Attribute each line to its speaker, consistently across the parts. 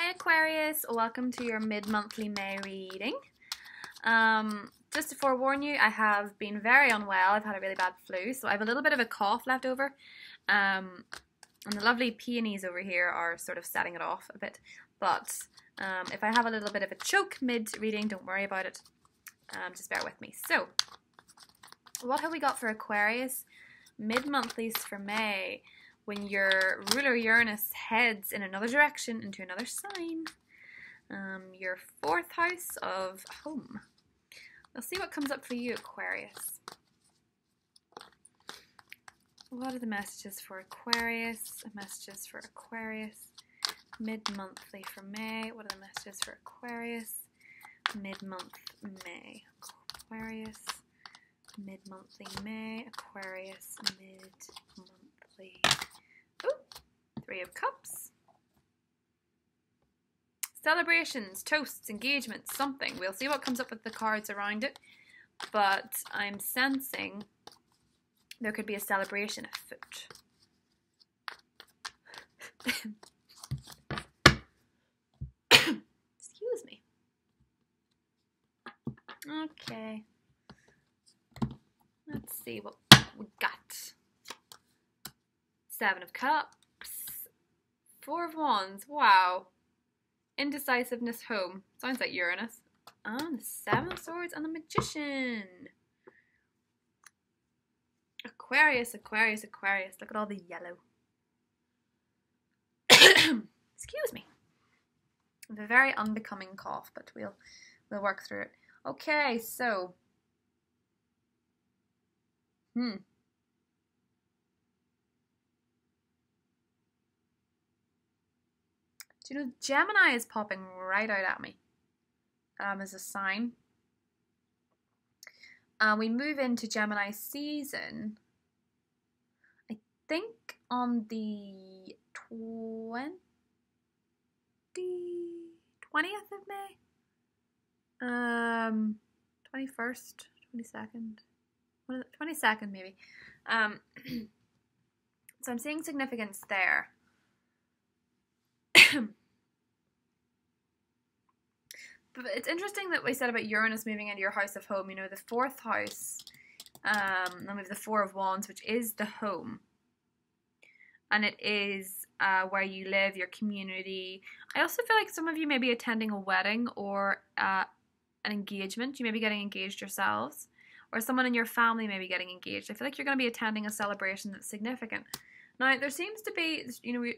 Speaker 1: Hi Aquarius, welcome to your mid-monthly May reading. Just to forewarn you, I have been very unwell. I've had a really bad flu, so I have a little bit of a cough left over. And the lovely peonies over here are sort of setting it off a bit. But if I have a little bit of a choke mid-reading, don't worry about it. Just bear with me. So, what have we got for Aquarius? Mid-monthlies for May. When your ruler Uranus heads in another direction into another sign. Your fourth house of home. We'll see what comes up for you, Aquarius. What are the messages for Aquarius? Messages for Aquarius. Mid-monthly for May. What are the messages for Aquarius? Mid-month May. Aquarius. Mid-monthly May. Aquarius. Mid-monthly. Three of Cups. Celebrations, toasts, engagements, something. We'll see what comes up with the cards around it. But I'm sensing there could be a celebration afoot. Excuse me. Okay. Let's see what we got. Seven of Cups. Four of Wands. Wow. Indecisiveness home. Sounds like Uranus. And the Seven of Swords and the Magician. Aquarius, Aquarius, Aquarius. Look at all the yellow. Excuse me. I have a very unbecoming cough, but we'll work through it. Okay, so. Do you know, Gemini is popping right out at me as a sign. We move into Gemini season, I think, on the 20th of May? 21st, 22nd? 22nd maybe. So I'm seeing significance there. But it's interesting that we said about Uranus moving into your house of home, you know, the fourth house, and we have the Four of Wands, which is the home. And it is where you live, your community. I also feel like some of you may be attending a wedding or an engagement. You may be getting engaged yourselves. Or someone in your family may be getting engaged. I feel like you're going to be attending a celebration that's significant. Now, there seems to be, you know,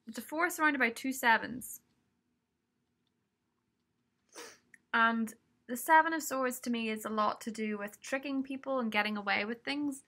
Speaker 1: it's a four surrounded by two sevens. And the Seven of Swords to me is a lot to do with tricking people and getting away with things.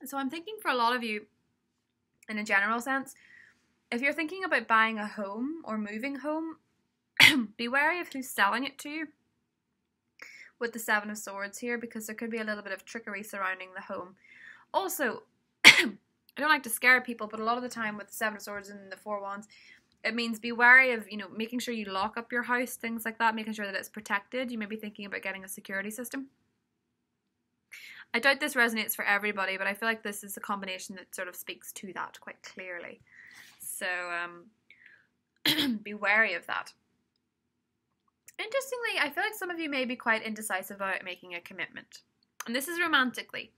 Speaker 1: So I'm thinking for a lot of you, in a general sense, if you're thinking about buying a home or moving home, be wary of who's selling it to you with the Seven of Swords here, because there could be a little bit of trickery surrounding the home. Also, I don't like to scare people, but a lot of the time with the Seven of Swords and the Four of Wands, it means be wary of, you know, making sure you lock up your house, things like that, making sure that it's protected. You may be thinking about getting a security system. I doubt this resonates for everybody, but I feel like this is a combination that sort of speaks to that quite clearly. So, be wary of that. Interestingly, I feel like some of you may be quite indecisive about making a commitment. And this is romantically.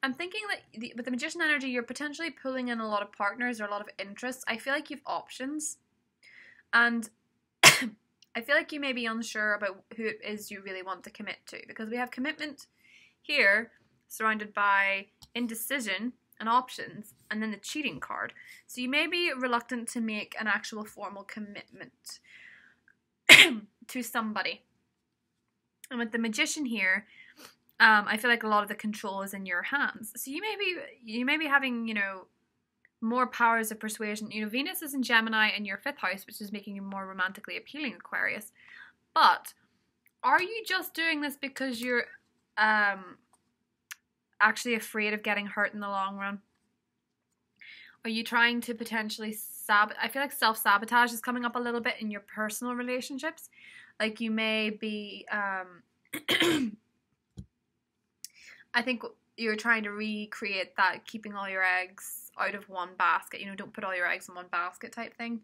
Speaker 1: I'm thinking that with the Magician energy, you're potentially pulling in a lot of partners or a lot of interests. I feel like you've options. And I feel like you may be unsure about who it is you really want to commit to. Because we have commitment here, surrounded by indecision and options, and then the cheating card. So you may be reluctant to make an actual formal commitment to somebody. And with the Magician here, I feel like a lot of the control is in your hands. So you may be having, you know, more powers of persuasion. You know, Venus is in Gemini in your fifth house, which is making you more romantically appealing, Aquarius. But are you just doing this because you're actually afraid of getting hurt in the long run? Are you trying to potentially I feel like self-sabotage is coming up a little bit in your personal relationships. Like you may be I think you're trying to recreate that keeping all your eggs out of one basket, you know, don't put all your eggs in one basket type thing.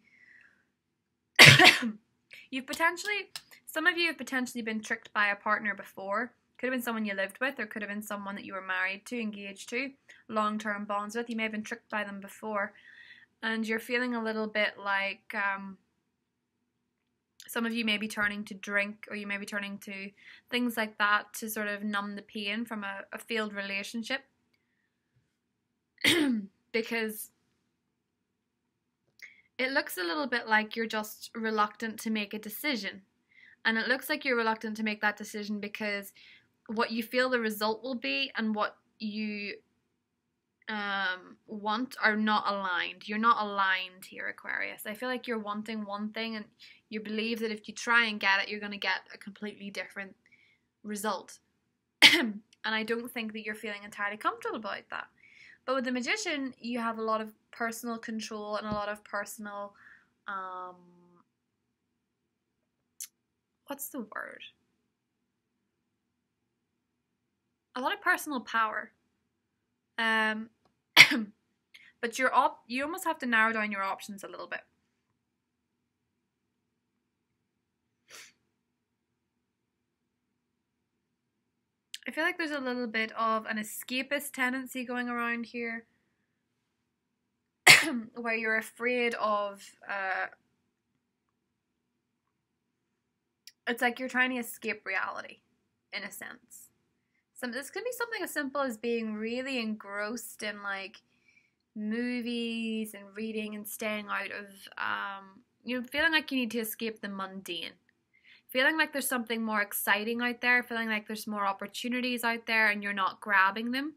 Speaker 1: Some of you have potentially been tricked by a partner before. Could have been someone you lived with, or could have been someone that you were married to, engaged to, long-term bonds with. You may have been tricked by them before, and you're feeling a little bit like some of you may be turning to drink, or you may be turning to things like that to sort of numb the pain from a failed relationship. Because it looks a little bit like you're just reluctant to make a decision. And it looks like you're reluctant to make that decision because what you feel the result will be and what you want are not aligned. You're not aligned here, Aquarius. I feel like you're wanting one thing and you believe that if you try and get it, you're going to get a completely different result. And I don't think that you're feeling entirely comfortable about that. But with the Magician, you have a lot of personal control and a lot of personal, what's the word? A lot of personal power. But you almost have to narrow down your options a little bit. I feel like there's a little bit of an escapist tendency going around here, where you're afraid of, it's like you're trying to escape reality, in a sense. This could be something as simple as being really engrossed in like movies and reading and staying out of, feeling like you need to escape the mundane. Feeling like there's something more exciting out there, feeling like there's more opportunities out there and you're not grabbing them,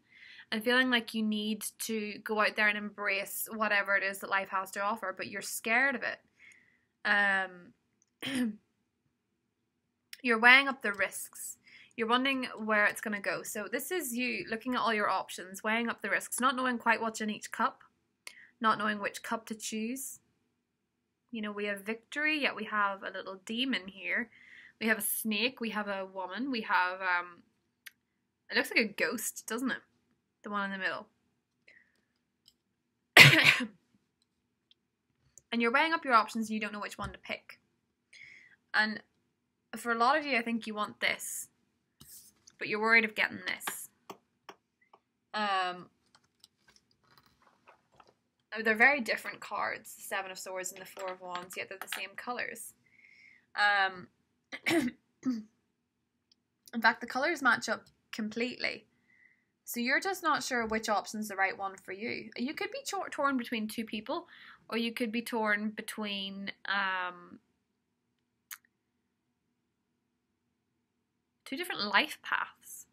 Speaker 1: and feeling like you need to go out there and embrace whatever it is that life has to offer, but you're scared of it. You're weighing up the risks. You're wondering where it's going to go. So this is you looking at all your options, weighing up the risks, not knowing quite what's in each cup, not knowing which cup to choose. You know, we have victory, yet we have a little demon here. We have a snake, we have a woman, we have, it looks like a ghost, doesn't it? The one in the middle. And you're weighing up your options and you don't know which one to pick. And for a lot of you, I think you want this, but you're worried of getting this. They're very different cards, the Seven of Swords and the Four of Wands, yet they're the same colours. In fact, the colours match up completely. So you're just not sure which option's the right one for you. You could be torn between two people, or you could be torn between two different life paths.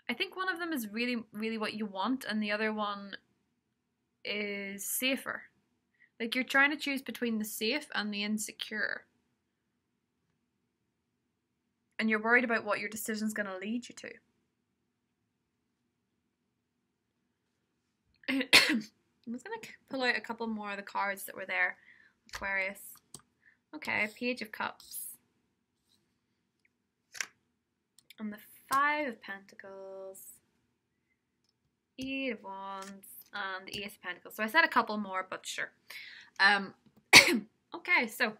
Speaker 1: I think one of them is really, really what you want, and the other one is safer. Like you're trying to choose between the safe and the insecure. And you're worried about what your decision's going to lead you to. I'm just going to pull out a couple more of the cards that were there, Aquarius. Okay, Page of Cups. And the Five of Pentacles. Eight of Wands. And the Ace of Pentacles. So I said a couple more, but sure. Okay, so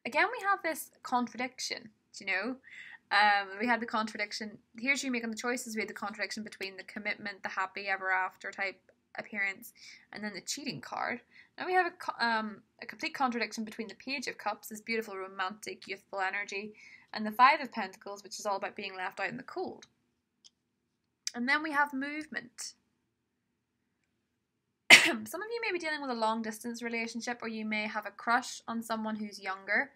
Speaker 1: again we have this contradiction, you know. We had the contradiction, here's you making the choices, we had the contradiction between the commitment, the happy ever after type appearance, and then the cheating card. Now we have a complete contradiction between the Page of Cups, this beautiful romantic youthful energy, and the Five of Pentacles, which is all about being left out in the cold. And then we have movement. Some of you may be dealing with a long distance relationship, or you may have a crush on someone who's younger.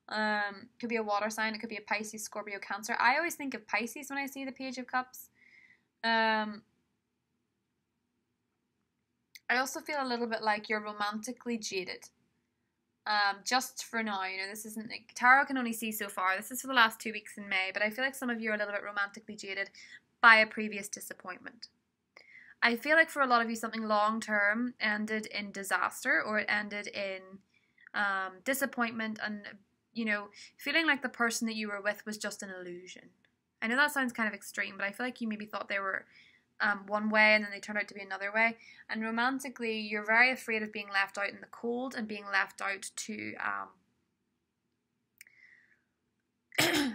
Speaker 1: Could be a water sign, it could be a Pisces, Scorpio, Cancer. I always think of Pisces when I see the Page of Cups. I also feel a little bit like you're romantically jaded. Just for now, you know, this isn't, like, tarot can only see so far. This is for the last 2 weeks in May, but I feel like some of you are a little bit romantically jaded by a previous disappointment. I feel like for a lot of you something long term ended in disaster, or it ended in disappointment, and, you know, feeling like the person that you were with was just an illusion. I know that sounds kind of extreme, but I feel like you maybe thought they were one way and then they turned out to be another way. And romantically, you're very afraid of being left out in the cold and being left out to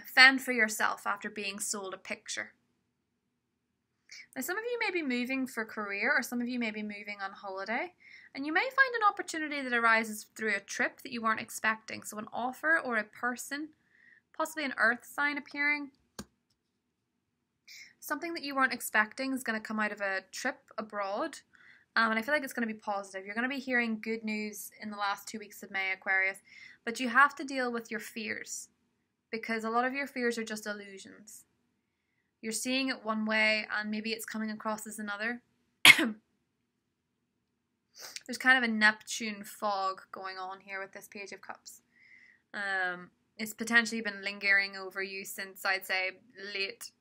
Speaker 1: fend for yourself after being sold a picture. Now, some of you may be moving for career, or some of you may be moving on holiday, and you may find an opportunity that arises through a trip that you weren't expecting. So an offer or a person, possibly an earth sign appearing. Something that you weren't expecting is going to come out of a trip abroad, and I feel like it's going to be positive. You're going to be hearing good news in the last 2 weeks of May, Aquarius, but you have to deal with your fears, because a lot of your fears are just illusions. You're seeing it one way and maybe it's coming across as another. There's kind of a Neptune fog going on here with this Page of Cups. It's potentially been lingering over you since, I'd say, late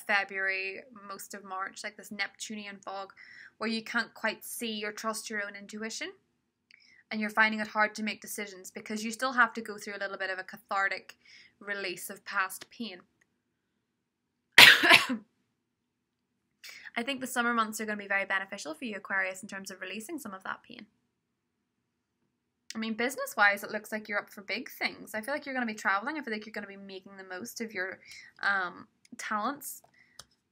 Speaker 1: February, most of March, like this Neptunian fog where you can't quite see or trust your own intuition, and you're finding it hard to make decisions because you still have to go through a little bit of a cathartic release of past pain. I think the summer months are going to be very beneficial for you, Aquarius, in terms of releasing some of that pain. I mean, business-wise, it looks like you're up for big things. I feel like you're going to be traveling. I feel like you're going to be making the most of your talents.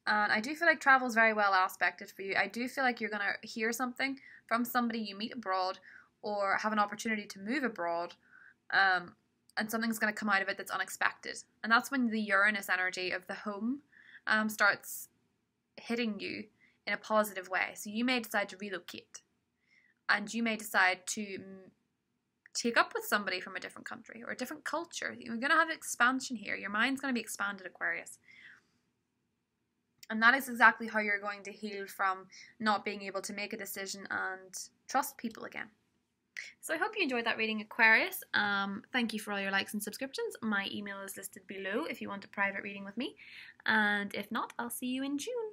Speaker 1: And I do feel like travel is very well aspected for you. I do feel like you're going to hear something from somebody you meet abroad or have an opportunity to move abroad, and something's going to come out of it that's unexpected. And that's when the Uranus energy of the home starts hitting you in a positive way. So you may decide to relocate, and you may decide to take up with somebody from a different country or a different culture. You're going to have expansion here. Your mind's going to be expanded, Aquarius. And that is exactly how you're going to heal from not being able to make a decision and trust people again. So I hope you enjoyed that reading, Aquarius. Thank you for all your likes and subscriptions. My email is listed below if you want a private reading with me. And if not, I'll see you in June.